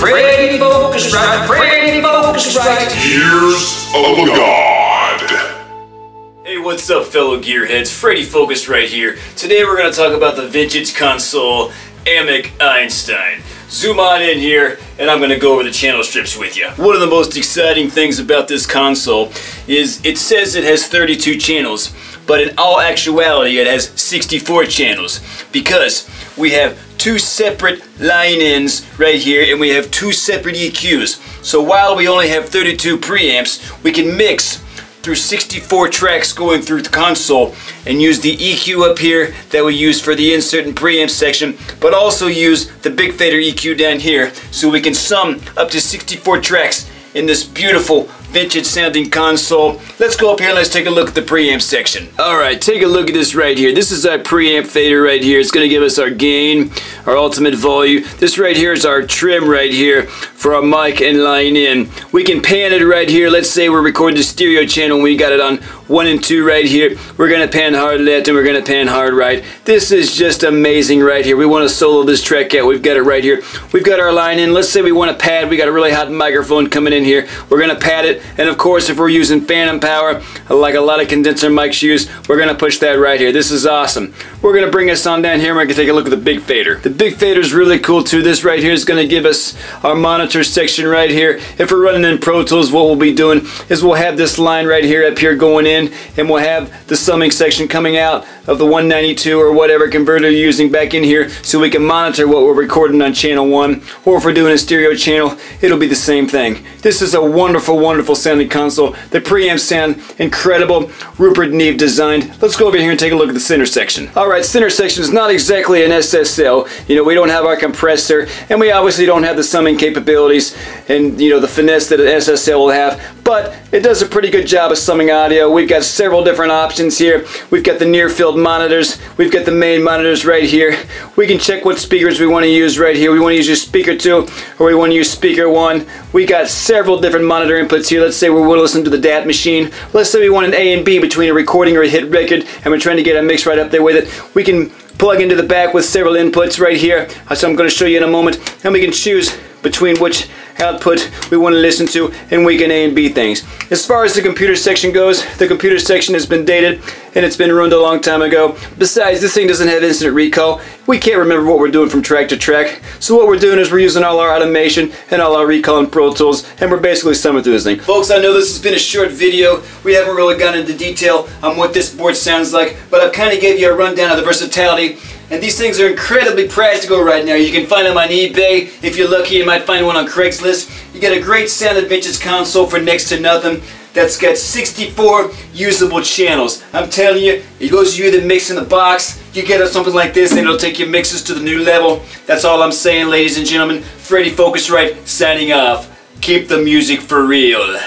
Freddy Focusrite, Freddy Focusrite. Gears of a God. Hey, what's up fellow gearheads? Freddy Focusrite here. Today we're going to talk about the vintage console Amic Einstein. Zoom on in here and I'm going to go over the channel strips with you. One of the most exciting things about this console is it says it has 32 channels, but in all actuality it has 64 channels because we have two separate line-ins right here and we have two separate EQs. So while we only have 32 preamps, we can mix through 64 tracks going through the console and use the EQ up here that we use for the insert and preamp section, but also use the big fader EQ down here so we can sum up to 64 tracks in this beautiful vintage sounding console. Let's go up here and let's take a look at the preamp section. Alright, take a look at this right here. This is our preamp fader right here. It's going to give us our gain, our ultimate volume. This right here is our trim right here for our mic and line in. We can pan it right here. Let's say we're recording the stereo channel and we got it on 1 and 2 right here. We're going to pan hard left and we're going to pan hard right. This is just amazing right here. We want to solo this track out. We've got it right here. We've got our line in. Let's say we want to pad. We got a really hot microphone coming in here. We're going to pad it. And of course, if we're using phantom power, like a lot of condenser mics use, we're going to push that right here. This is awesome. We're going to bring us on down here and we're going to take a look at the big fader. The big fader is really cool too. This right here is going to give us our monitor section right here. If we're running in Pro Tools, what we'll be doing is we'll have this line right here up here going in, and we'll have the summing section coming out of the 192 or whatever converter you're using back in here so we can monitor what we're recording on channel 1, or if we're doing a stereo channel, it'll be the same thing. This is a wonderful, wonderful sounding console. The preamps sound incredible. Rupert Neve designed. Let's go over here and take a look at the center section. Alright, center section is not exactly an SSL. You know, we don't have our compressor, and we obviously don't have the summing capabilities and, you know, the finesse that an SSL will have, but it does a pretty good job of summing audio. We've got several different options here. We've got the near field monitors. We've got the main monitors right here. We can check what speakers we want to use right here. We want to use your speaker 2 or we want to use speaker 1. We got several different monitor inputs here. Let's say we want to listen to the DAT machine. Let's say we want an A and B between a recording or a hit record and we're trying to get a mix right up there with it. We can plug into the back with several inputs right here, so I'm going to show you in a moment, and we can choose between which output we want to listen to, and we can A and B things. As far as the computer section goes, the computer section has been dated and it's been ruined a long time ago. Besides, this thing doesn't have instant recall. We can't remember what we're doing from track to track, so what we're doing is we're using all our automation and all our recall in Pro Tools, and we're basically summing through this thing. Folks, I know this has been a short video. We haven't really gone into detail on what this board sounds like, but I've kind of gave you a rundown of the versatility. And these things are incredibly practical right now. You can find them on eBay. If you're lucky, you might find one on Craigslist. You get a great sounding vintage console for next to nothing that's got 64 usable channels. I'm telling you, it goes to you that mix in the box. You get something like this and it'll take your mixes to the new level. That's all I'm saying, ladies and gentlemen. Freddy Focusrite signing off. Keep the music for real.